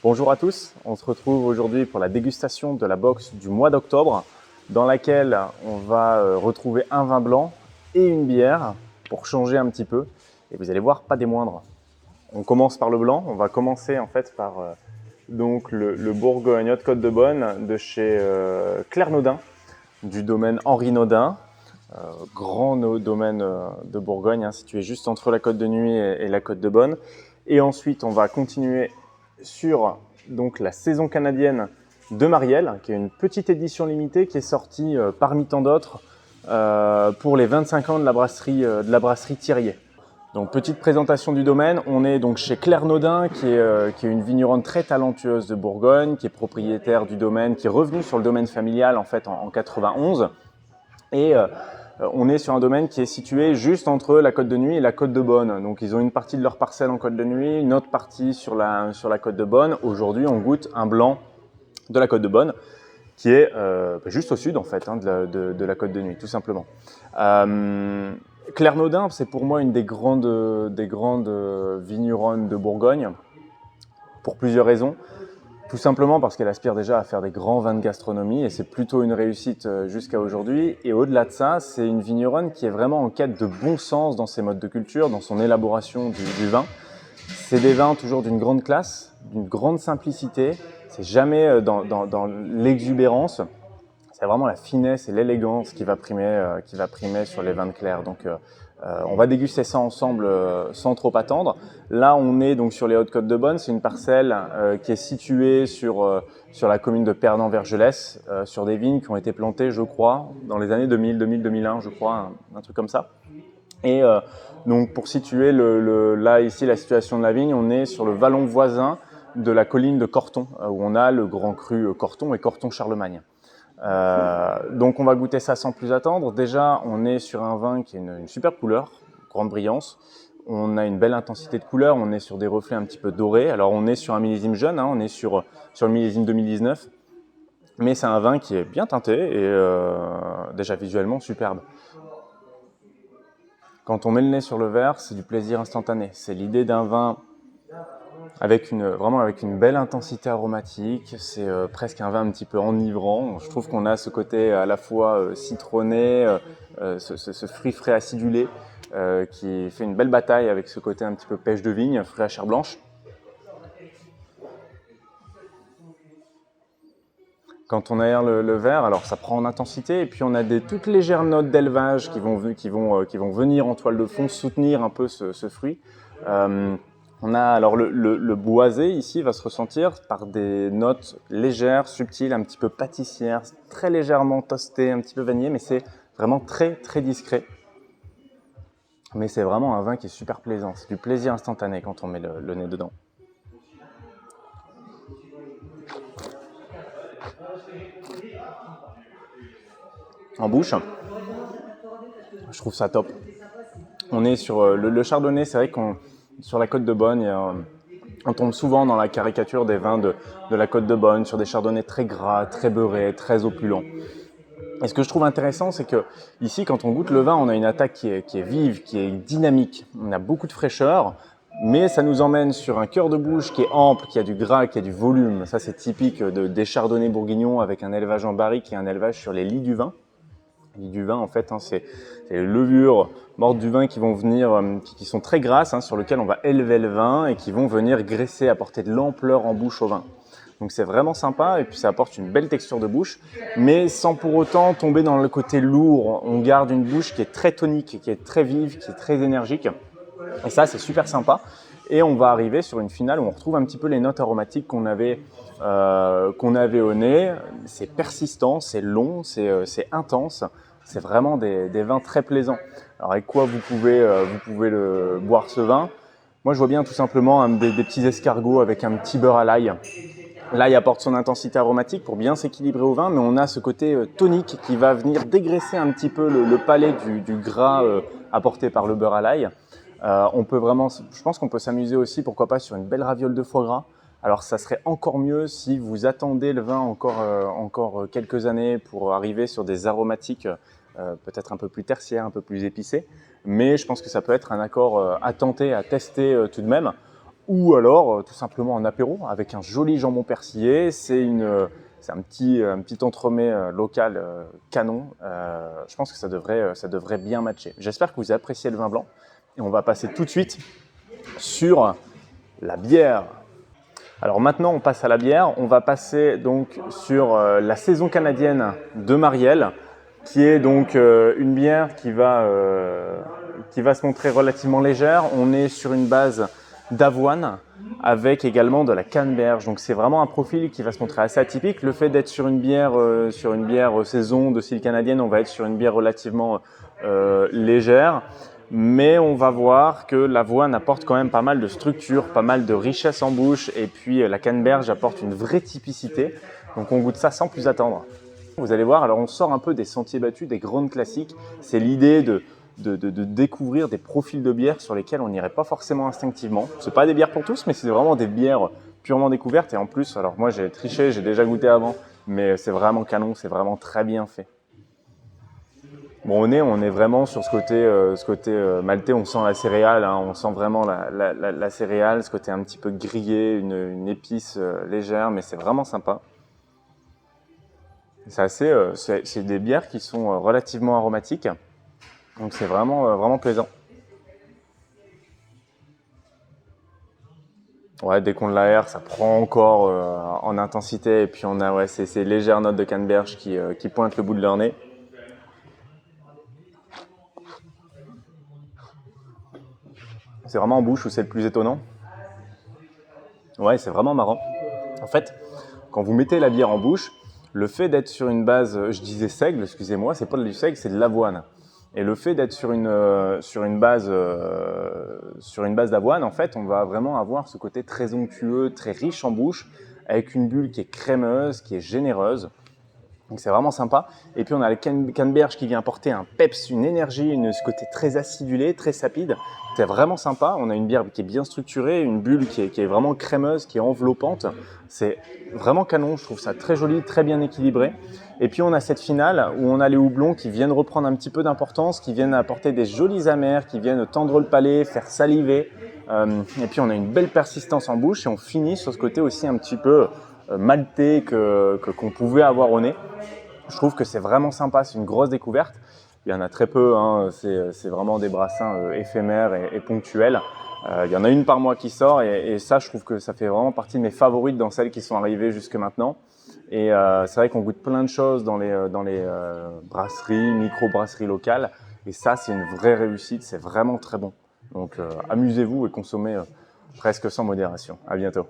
Bonjour à tous, on se retrouve aujourd'hui pour la dégustation de la box du mois d'octobre dans laquelle on va retrouver un vin blanc et une bière pour changer un petit peu et vous allez voir, pas des moindres. On commence par le blanc, on va commencer en fait par donc le Bourgogne Haute-Côte de Beaune de chez Claire Naudin du domaine Henri Naudin. Grand domaine de Bourgogne, situé juste entre la Côte de Nuits et la Côte de Beaune. Et ensuite, on va continuer sur donc, la saison canadienne de Marielle, qui est une petite édition limitée qui est sortie parmi tant d'autres pour les 25 ans de la brasserie Thirier. Donc, petite présentation du domaine, on est donc chez Claire Naudin, qui est une vigneronne très talentueuse de Bourgogne, qui est propriétaire du domaine, qui est revenue sur le domaine familial en fait en 91. Et on est sur un domaine qui est situé juste entre la Côte de Nuits et la Côte de Beaune. Donc ils ont une partie de leur parcelle en Côte de Nuits, une autre partie sur la Côte de Beaune. Aujourd'hui, on goûte un blanc de la Côte de Beaune qui est juste au sud en fait de la Côte de Nuits, tout simplement. Claire Naudin, c'est pour moi une des grandes vigneronnes de Bourgogne pour plusieurs raisons. Tout simplement parce qu'elle aspire déjà à faire des grands vins de gastronomie et c'est plutôt une réussite jusqu'à aujourd'hui. Et au-delà de ça, c'est une vigneronne qui est vraiment en quête de bon sens dans ses modes de culture, dans son élaboration du vin. C'est des vins toujours d'une grande classe, d'une grande simplicité. C'est jamais dans l'exubérance. C'est vraiment la finesse et l'élégance qui va primer sur les vins de Claire. Donc, on va déguster ça ensemble sans trop attendre. Là, on est donc sur les Hautes-Côtes de Beaune. C'est une parcelle qui est située sur la commune de Pernan-Vergelès, sur des vignes qui ont été plantées, je crois, dans les années 2000, 2001, je crois, un truc comme ça. Et donc, pour situer là, ici, la situation de la vigne, on est sur le vallon voisin de la colline de Corton, où on a le grand cru Corton et Corton-Charlemagne. Donc on va goûter ça sans plus attendre. Déjà, on est sur un vin qui a une superbe couleur, grande brillance. On a une belle intensité de couleur, on est sur des reflets un petit peu dorés. Alors on est sur un millésime jeune, on est sur le millésime 2019. Mais c'est un vin qui est bien teinté et déjà visuellement superbe. Quand on met le nez sur le verre, c'est du plaisir instantané. C'est l'idée d'un vin vraiment avec une belle intensité aromatique, c'est presque un vin un petit peu enivrant. Je trouve qu'on a ce côté à la fois citronné, ce fruit frais acidulé qui fait une belle bataille avec ce côté un petit peu pêche de vigne, fruit à chair blanche. Quand on aère le verre, alors ça prend en intensité et puis on a des toutes légères notes d'élevage qui vont venir en toile de fond soutenir un peu ce fruit. On a alors le boisé ici va se ressentir par des notes légères, subtiles, un petit peu pâtissières, très légèrement toastées, un petit peu vanillé, mais c'est vraiment très très discret. Mais c'est vraiment un vin qui est super plaisant, c'est du plaisir instantané quand on met le nez dedans. En bouche, je trouve ça top. On est sur le chardonnay, c'est vrai qu'on sur la Côte de Beaune, on tombe souvent dans la caricature des vins de la Côte de Beaune, sur des chardonnays très gras, très beurrés, très opulents. Et ce que je trouve intéressant, c'est que ici, quand on goûte le vin, on a une attaque qui est vive, qui est dynamique. On a beaucoup de fraîcheur, mais ça nous emmène sur un cœur de bouche qui est ample, qui a du gras, qui a du volume. Ça, c'est typique des chardonnays bourguignons avec un élevage en barrique et un élevage sur les lits du vin. Les lits du vin, en fait, c'est les levures mortes du vin qui vont venir, qui sont très grasses, sur lesquelles on va élever le vin et qui vont venir graisser, apporter de l'ampleur en bouche au vin. Donc c'est vraiment sympa et puis ça apporte une belle texture de bouche, mais sans pour autant tomber dans le côté lourd. On garde une bouche qui est très tonique, qui est très vive, qui est très énergique. Et ça, c'est super sympa. Et on va arriver sur une finale où on retrouve un petit peu les notes aromatiques qu'on avait au nez. C'est persistant, c'est long, c'est intense. C'est vraiment des vins très plaisants. Alors avec quoi vous pouvez boire ce vin? Moi, je vois bien tout simplement des petits escargots avec un petit beurre à l'ail. L'ail apporte son intensité aromatique pour bien s'équilibrer au vin, mais on a ce côté tonique qui va venir dégraisser un petit peu le palais du gras apporté par le beurre à l'ail. Je pense qu'on peut s'amuser aussi, pourquoi pas, sur une belle raviole de foie gras. Alors ça serait encore mieux si vous attendez le vin encore quelques années pour arriver sur des aromatiques peut-être un peu plus tertiaires, un peu plus épicés. Mais je pense que ça peut être un accord à tenter, à tester tout de même. ou alors tout simplement en apéro avec un joli jambon persillé. C'est un petit entremets local canon. Je pense que ça devrait bien matcher. J'espère que vous appréciez le vin blanc et on va passer tout de suite sur la bière. Alors maintenant, on passe à la bière. On va passer donc sur la saison canadienne de Marielle, qui est donc une bière qui va se montrer relativement légère. On est sur une base d'avoine avec également de la canneberge. Donc c'est vraiment un profil qui va se montrer assez atypique. Le fait d'être sur une bière saison de style canadienne, on va être sur une bière relativement légère. Mais on va voir que l'avoine apporte quand même pas mal de structure, pas mal de richesse en bouche, et puis la canneberge apporte une vraie typicité. Donc on goûte ça sans plus attendre. Vous allez voir, alors on sort un peu des sentiers battus, des grandes classiques. C'est l'idée de découvrir des profils de bières sur lesquels on n'irait pas forcément instinctivement. Ce n'est pas des bières pour tous, mais c'est vraiment des bières purement découvertes. Et en plus, alors moi j'ai triché, j'ai déjà goûté avant, mais c'est vraiment canon, c'est vraiment très bien fait. Bon, on est vraiment sur ce côté maltais, on sent la céréale, hein, on sent vraiment la céréale, ce côté un petit peu grillé, une épice légère, mais c'est vraiment sympa. C'est des bières qui sont relativement aromatiques, donc c'est vraiment plaisant. Ouais, dès qu'on l'aère, ça prend encore en intensité, et puis on a ces légères notes de canneberge qui pointent le bout de leur nez. C'est vraiment en bouche où c'est le plus étonnant. Ouais, c'est vraiment marrant. En fait, quand vous mettez la bière en bouche, le fait d'être sur une base, je disais seigle, excusez-moi, c'est pas du seigle, c'est de l'avoine. Et le fait d'être sur une base d'avoine, en fait, on va vraiment avoir ce côté très onctueux, très riche en bouche, avec une bulle qui est crémeuse, qui est généreuse. Donc c'est vraiment sympa. Et puis on a la canneberge qui vient apporter un peps, une énergie, ce côté très acidulé, très sapide. C'est vraiment sympa. On a une bière qui est bien structurée, une bulle qui est vraiment crémeuse, qui est enveloppante. C'est vraiment canon. Je trouve ça très joli, très bien équilibré. Et puis on a cette finale où on a les houblons qui viennent reprendre un petit peu d'importance, qui viennent apporter des jolis amers, qui viennent tendre le palais, faire saliver. Et puis on a une belle persistance en bouche et on finit sur ce côté aussi un petit peu maltais qu'on pouvait avoir au nez. Je trouve que c'est vraiment sympa, c'est une grosse découverte. Il y en a très peu, hein. C'est vraiment des brassins éphémères et ponctuels. Il y en a une par mois qui sort et ça, je trouve que ça fait vraiment partie de mes favorites dans celles qui sont arrivées jusque maintenant. Et c'est vrai qu'on goûte plein de choses dans les brasseries, micro-brasseries locales. Et ça, c'est une vraie réussite, c'est vraiment très bon. Donc amusez-vous et consommez presque sans modération. À bientôt.